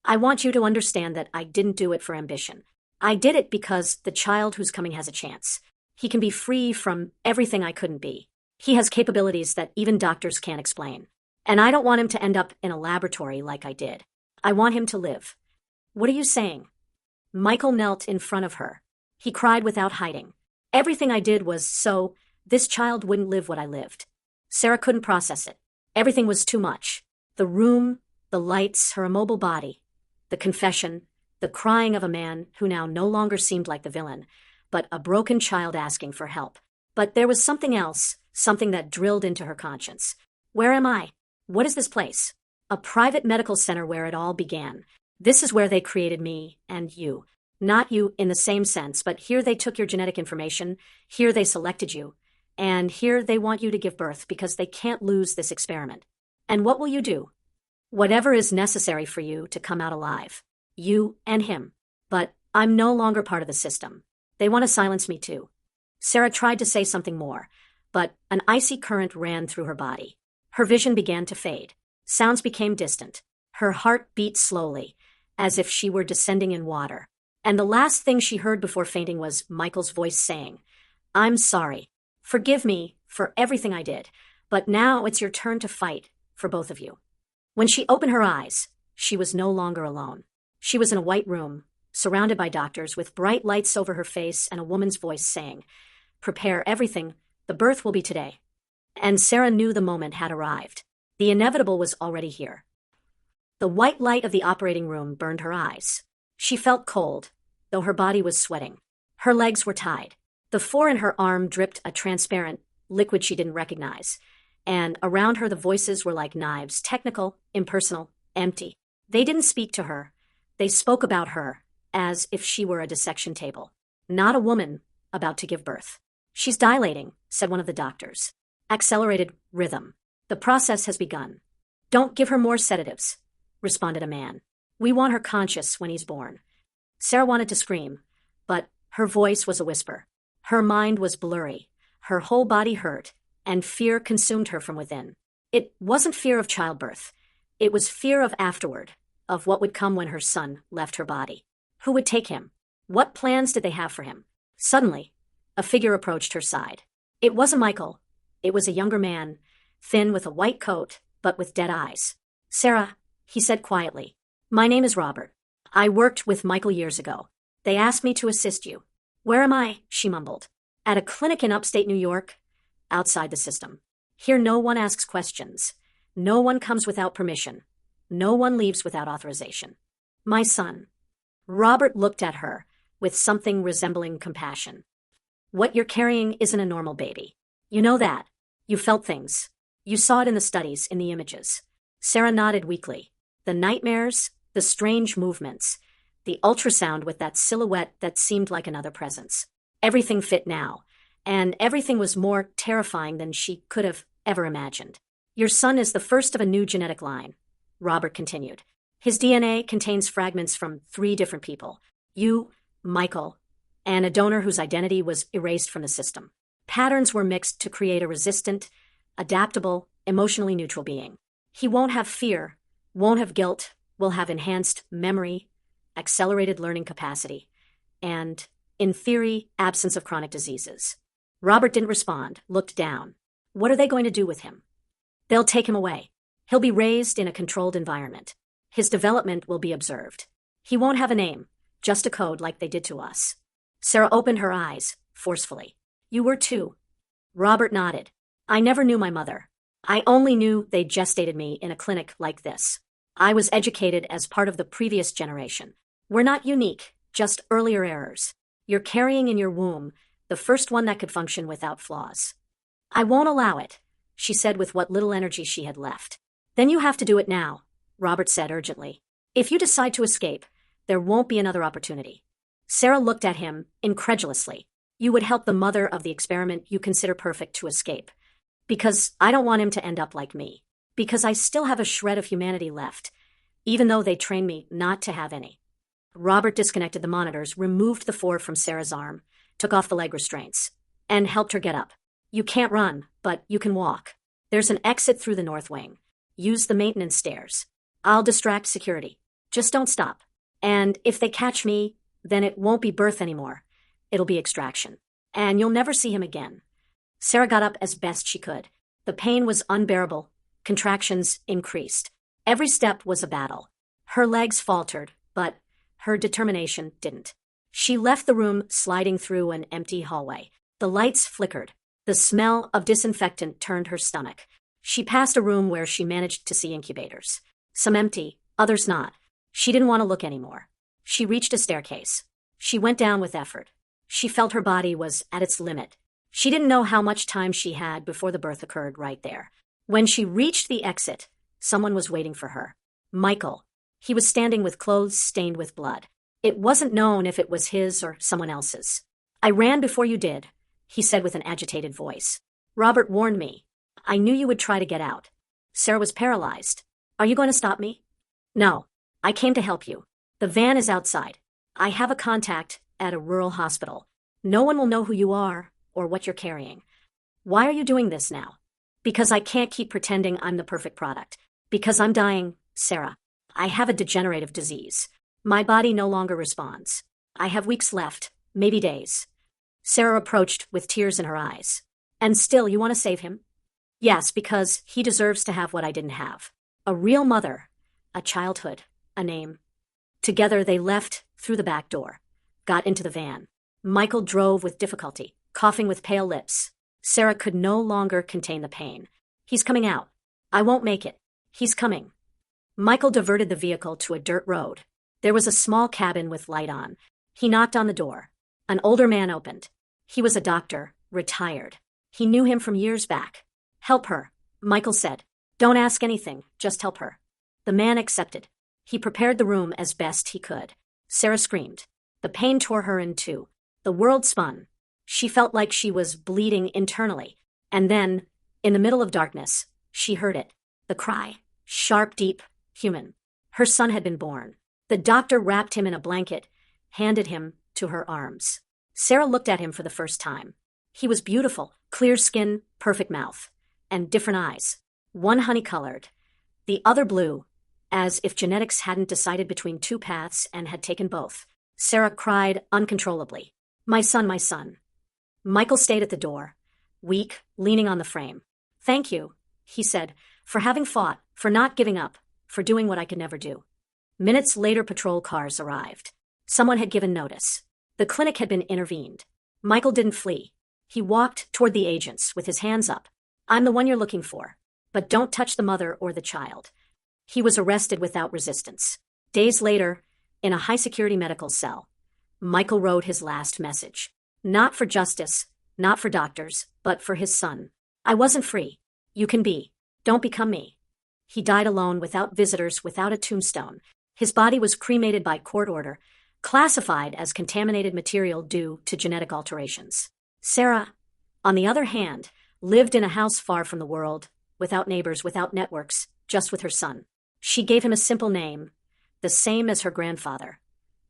I want you to understand that I didn't do it for ambition. I did it because the child who's coming has a chance. He can be free from everything I couldn't be. He has capabilities that even doctors can't explain. And I don't want him to end up in a laboratory like I did. I want him to live. What are you saying? Michael knelt in front of her. He cried without hiding. Everything I did was so this child wouldn't live what I lived. Sarah couldn't process it. Everything was too much. The room, the lights, her immobile body, the confession, the crying of a man who now no longer seemed like the villain, but a broken child asking for help. But there was something else, something that drilled into her conscience. Where am I? What is this place? A private medical center where it all began. This is where they created me and you. Not you in the same sense, but here they took your genetic information, here they selected you, and here they want you to give birth because they can't lose this experiment. And what will you do? Whatever is necessary for you to come out alive. You and him. But I'm no longer part of the system. They want to silence me too. Sarah tried to say something more, but an icy current ran through her body. Her vision began to fade. Sounds became distant. Her heart beat slowly, as if she were descending in water. And the last thing she heard before fainting was Michael's voice saying, I'm sorry. Forgive me for everything I did, but now it's your turn to fight for both of you. When she opened her eyes, she was no longer alone. She was in a white room, surrounded by doctors with bright lights over her face and a woman's voice saying, prepare everything, the birth will be today. And Sarah knew the moment had arrived. The inevitable was already here. The white light of the operating room burned her eyes. She felt cold, though her body was sweating. Her legs were tied. The fore in her arm dripped a transparent liquid she didn't recognize, and around her the voices were like knives, technical, impersonal, empty. They didn't speak to her. They spoke about her, as if she were a dissection table. Not a woman about to give birth. "She's dilating," said one of the doctors. "Accelerated rhythm. The process has begun." "Don't give her more sedatives," responded a man. "We want her conscious when he's born." Sarah wanted to scream, but her voice was a whisper. Her mind was blurry. Her whole body hurt, and fear consumed her from within. It wasn't fear of childbirth. It was fear of afterward, of what would come when her son left her body. Who would take him? What plans did they have for him? Suddenly, a figure approached her side. It wasn't Michael. It was a younger man, thin with a white coat, but with dead eyes. "Sarah," he said quietly. "My name is Robert. I worked with Michael years ago. They asked me to assist you." "Where am I?" she mumbled. "At a clinic in upstate New York, outside the system. Here no one asks questions. No one comes without permission. No one leaves without authorization. My son." Robert looked at her with something resembling compassion. "What you're carrying isn't a normal baby. You know that. You felt things. You saw it in the studies, in the images." Sarah nodded weakly. The nightmares, the strange movements, the ultrasound with that silhouette that seemed like another presence. Everything fit now, and everything was more terrifying than she could have ever imagined. "Your son is the first of a new genetic line," Robert continued. "His DNA contains fragments from 3 different people. You, Michael, and a donor whose identity was erased from the system. Patterns were mixed to create a resistant, adaptable, emotionally neutral being. He won't have fear, won't have guilt, will have enhanced memory, accelerated learning capacity, and, in theory, absence of chronic diseases." Robert didn't respond, looked down. "What are they going to do with him?" "They'll take him away. He'll be raised in a controlled environment. His development will be observed. He won't have a name, just a code like they did to us." Sarah opened her eyes, forcefully. "You were too." Robert nodded. "I never knew my mother. I only knew they gestated me in a clinic like this. I was educated as part of the previous generation. We're not unique, just earlier errors. You're carrying in your womb the first one that could function without flaws." "I won't allow it," she said with what little energy she had left. "Then you have to do it now," Robert said urgently. "If you decide to escape, there won't be another opportunity." Sarah looked at him incredulously. "You would help the mother of the experiment you consider perfect to escape. Because I don't want him to end up like me. Because I still have a shred of humanity left, even though they trained me not to have any." Robert disconnected the monitors, removed the fore from Sarah's arm, took off the leg restraints, and helped her get up. "You can't run, but you can walk. There's an exit through the north wing. Use the maintenance stairs. I'll distract security. Just don't stop. And if they catch me, then it won't be birth anymore. It'll be extraction. And you'll never see him again." Sarah got up as best she could. The pain was unbearable. Contractions increased. Every step was a battle. Her legs faltered, but her determination didn't. She left the room, sliding through an empty hallway. The lights flickered. The smell of disinfectant turned her stomach. She passed a room where she managed to see incubators. Some empty, others not. She didn't want to look anymore. She reached a staircase. She went down with effort. She felt her body was at its limit. She didn't know how much time she had before the birth occurred right there. When she reached the exit, someone was waiting for her. Michael. He was standing with clothes stained with blood. It wasn't known if it was his or someone else's. "I ran before you did," he said with an agitated voice. "Robert warned me. I knew you would try to get out." Sarah was paralyzed. "Are you going to stop me?" "No. I came to help you. The van is outside. I have a contact at a rural hospital. No one will know who you are or what you're carrying." "Why are you doing this now?" "Because I can't keep pretending I'm the perfect product. Because I'm dying, Sarah. I have a degenerative disease. My body no longer responds. I have weeks left, maybe days." Sarah approached with tears in her eyes. "And still you want to save him?" "Yes, because he deserves to have what I didn't have. A real mother, a childhood, a name." Together they left through the back door, got into the van. Michael drove with difficulty, coughing with pale lips. Sarah could no longer contain the pain. "He's coming out. I won't make it. He's coming." Michael diverted the vehicle to a dirt road. There was a small cabin with light on. He knocked on the door. An older man opened. He was a doctor, retired. He knew him from years back. "Help her," Michael said. "Don't ask anything, just help her." The man accepted. He prepared the room as best he could. Sarah screamed. The pain tore her in two. The world spun. She felt like she was bleeding internally. And then, in the middle of darkness, she heard it. The cry. Sharp, deep, human. Her son had been born. The doctor wrapped him in a blanket, handed him to her arms. Sarah looked at him for the first time. He was beautiful, clear skin, perfect mouth, and different eyes. One honey-colored, the other blue, as if genetics hadn't decided between two paths and had taken both. Sarah cried uncontrollably. My son, my son." Michael stayed at the door, weak, leaning on the frame. "Thank you," he said, "for having fought, for not giving up, for doing what I could never do." Minutes later, patrol cars arrived. Someone had given notice. The clinic had been intervened. Michael didn't flee. He walked toward the agents with his hands up. "I'm the one you're looking for, but don't touch the mother or the child." He was arrested without resistance. Days later, in a high-security medical cell, Michael wrote his last message. Not for justice, not for doctors, but for his son. "I wasn't free. You can be. Don't become me." He died alone, without visitors, without a tombstone. His body was cremated by court order, classified as contaminated material due to genetic alterations. Sarah, on the other hand, lived in a house far from the world, without neighbors, without networks, just with her son. She gave him a simple name, the same as her grandfather.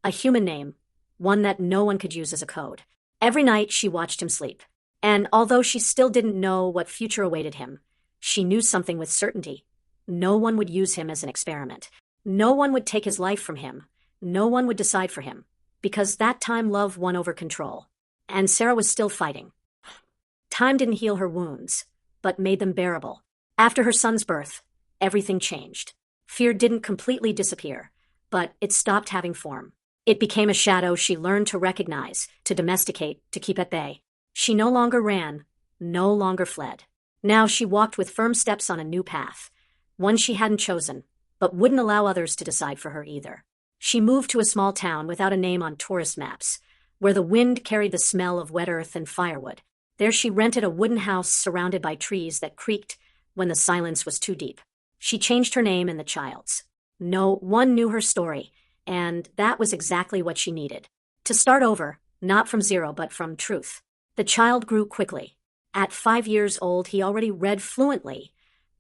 A human name, one that no one could use as a code. Every night she watched him sleep. And although she still didn't know what future awaited him, she knew something with certainty. No one would use him as an experiment. No one would take his life from him. No one would decide for him. Because that time love won over control. And Sarah was still fighting. Time didn't heal her wounds, but made them bearable. After her son's birth, everything changed. Fear didn't completely disappear, but it stopped having form. It became a shadow she learned to recognize, to domesticate, to keep at bay. She no longer ran, no longer fled. Now she walked with firm steps on a new path, one she hadn't chosen, but wouldn't allow others to decide for her either. She moved to a small town without a name on tourist maps, where the wind carried the smell of wet earth and firewood. There she rented a wooden house surrounded by trees that creaked when the silence was too deep. She changed her name and the child's. No one knew her story, and that was exactly what she needed. To start over, not from zero but from truth. The child grew quickly. At 5 years old, he already read fluently,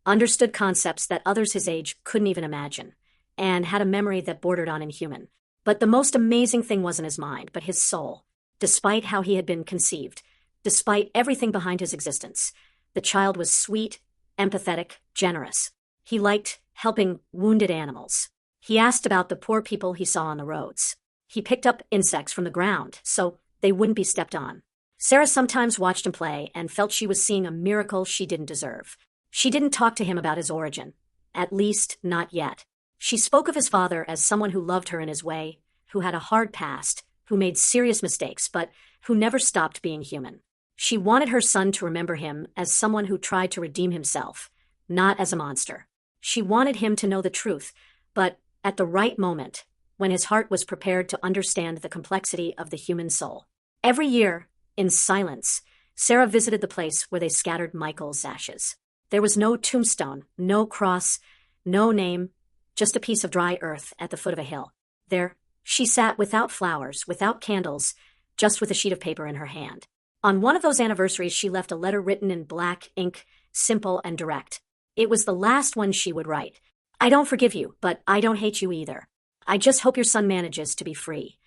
understood concepts that others his age couldn't even imagine, and had a memory that bordered on inhuman. But the most amazing thing wasn't his mind, but his soul. Despite how he had been conceived, despite everything behind his existence, the child was sweet, empathetic, generous. He liked helping wounded animals. He asked about the poor people he saw on the roads. He picked up insects from the ground so they wouldn't be stepped on. Sarah sometimes watched him play and felt she was seeing a miracle she didn't deserve. She didn't talk to him about his origin, at least not yet. She spoke of his father as someone who loved her in his way, who had a hard past, who made serious mistakes, but who never stopped being human. She wanted her son to remember him as someone who tried to redeem himself, not as a monster. She wanted him to know the truth, but at the right moment, when his heart was prepared to understand the complexity of the human soul. Every year, in silence, Sarah visited the place where they scattered Michael's ashes. There was no tombstone, no cross, no name, just a piece of dry earth at the foot of a hill. There, she sat without flowers, without candles, just with a sheet of paper in her hand. On one of those anniversaries, she left a letter written in black ink, simple and direct. It was the last one she would write. "I don't forgive you, but I don't hate you either. I just hope your son manages to be free."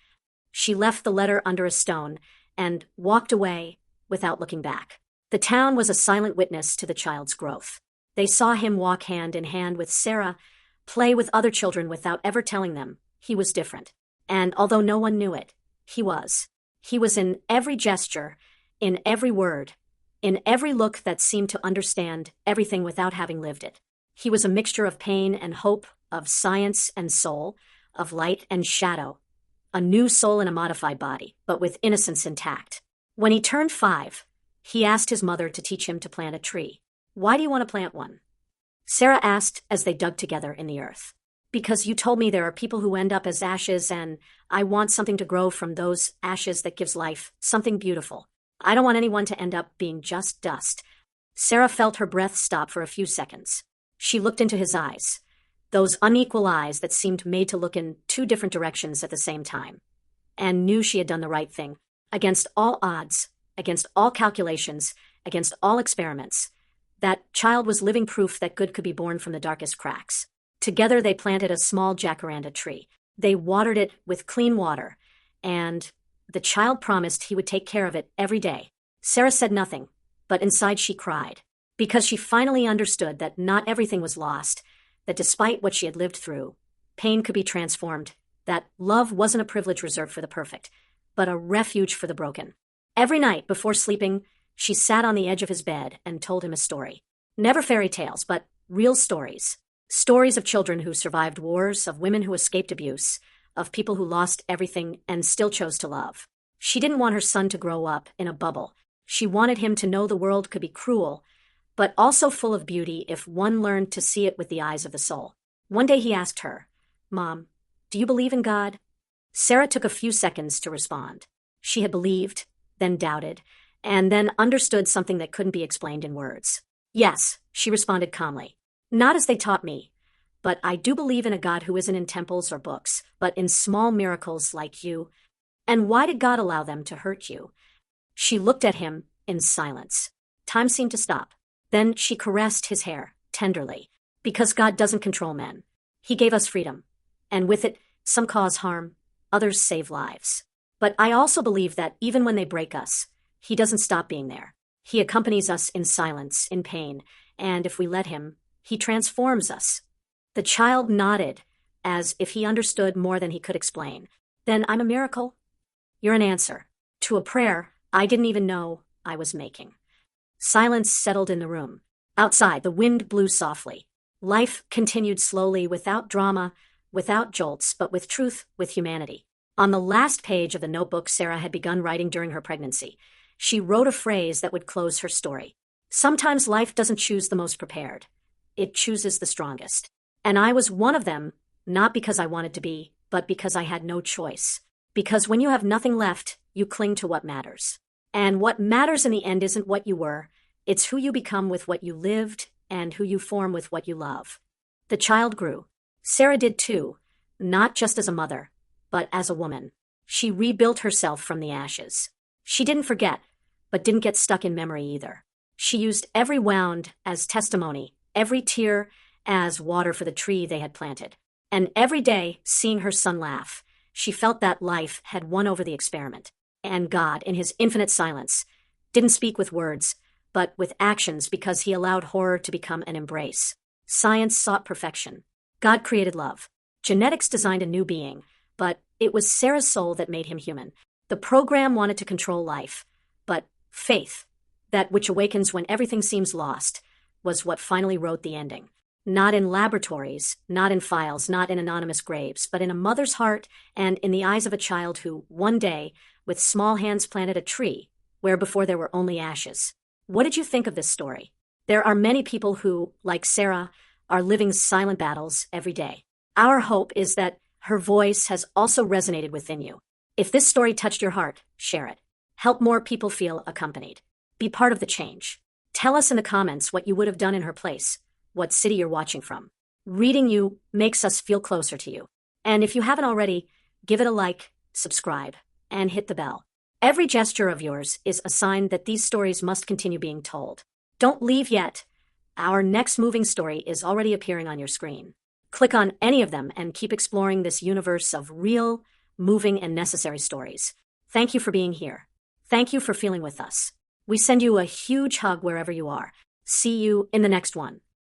She left the letter under a stone and walked away without looking back. The town was a silent witness to the child's growth. They saw him walk hand in hand with Sarah, play with other children without ever telling them he was different. And although no one knew it, he was. He was in every gesture, in every word, in every look that seemed to understand everything without having lived it. He was a mixture of pain and hope, of science and soul, of light and shadow. A new soul in a modified body, but with innocence intact. When he turned 5, he asked his mother to teach him to plant a tree. "Why do you want to plant one?" Sarah asked as they dug together in the earth. Because you told me there are people who end up as ashes, and I want something to grow from those ashes that gives life, something beautiful. I don't want anyone to end up being just dust. Sarah felt her breath stop for a few seconds. She looked into his eyes, those unequal eyes that seemed made to look in two different directions at the same time, and knew she had done the right thing. Against all odds, against all calculations, against all experiments, that child was living proof that good could be born from the darkest cracks. Together they planted a small jacaranda tree. They watered it with clean water, and the child promised he would take care of it every day. Sarah said nothing, but inside she cried, because she finally understood that not everything was lost, that despite what she had lived through, pain could be transformed, that love wasn't a privilege reserved for the perfect, but a refuge for the broken. Every night before sleeping, she sat on the edge of his bed and told him a story. Never fairy tales, but real stories. Stories of children who survived wars, of women who escaped abuse, of people who lost everything and still chose to love. She didn't want her son to grow up in a bubble. She wanted him to know the world could be cruel, but also full of beauty if one learned to see it with the eyes of the soul. One day he asked her, "Mom, do you believe in God?" Sarah took a few seconds to respond. She had believed, then doubted, and then understood something that couldn't be explained in words. "Yes," she responded calmly. "Not as they taught me, but I do believe in a God who isn't in temples or books, but in small miracles like you. And why did God allow them to hurt you?" She looked at him in silence. Time seemed to stop. Then she caressed his hair, tenderly. "Because God doesn't control men. He gave us freedom. And with it, some cause harm, others save lives. But I also believe that even when they break us, He doesn't stop being there. He accompanies us in silence, in pain, and if we let Him, He transforms us." The child nodded, as if he understood more than he could explain. "Then I'm a miracle?" "You're an answer to a prayer I didn't even know I was making." Silence settled in the room. Outside, the wind blew softly. Life continued slowly, without drama, without jolts, but with truth, with humanity. On the last page of the notebook Sarah had begun writing during her pregnancy, she wrote a phrase that would close her story. "Sometimes life doesn't choose the most prepared. It chooses the strongest. And I was one of them, not because I wanted to be, but because I had no choice. Because when you have nothing left, you cling to what matters. And what matters in the end isn't what you were, it's who you become with what you lived and who you form with what you love." The child grew. Sarah did too, not just as a mother, but as a woman. She rebuilt herself from the ashes. She didn't forget, but didn't get stuck in memory either. She used every wound as testimony, every tear as water for the tree they had planted. And every day, seeing her son laugh, she felt that life had won over the experiment. And God, in His infinite silence, didn't speak with words, but with actions, because He allowed horror to become an embrace. Science sought perfection. God created love. Genetics designed a new being, but it was Sarah's soul that made him human. The program wanted to control life, but faith, that which awakens when everything seems lost, was what finally wrote the ending. Not in laboratories, not in files, not in anonymous graves, but in a mother's heart and in the eyes of a child who, one day, with small hands planted a tree, where before there were only ashes. What did you think of this story? There are many people who, like Sarah, are living silent battles every day. Our hope is that her voice has also resonated within you. If this story touched your heart, share it. Help more people feel accompanied. Be part of the change. Tell us in the comments what you would have done in her place, what city you're watching from. Reading you makes us feel closer to you. And if you haven't already, give it a like, subscribe, and hit the bell. Every gesture of yours is a sign that these stories must continue being told. Don't leave yet. Our next moving story is already appearing on your screen. Click on any of them and keep exploring this universe of real, moving, and necessary stories. Thank you for being here. Thank you for feeling with us. We send you a huge hug wherever you are. See you in the next one.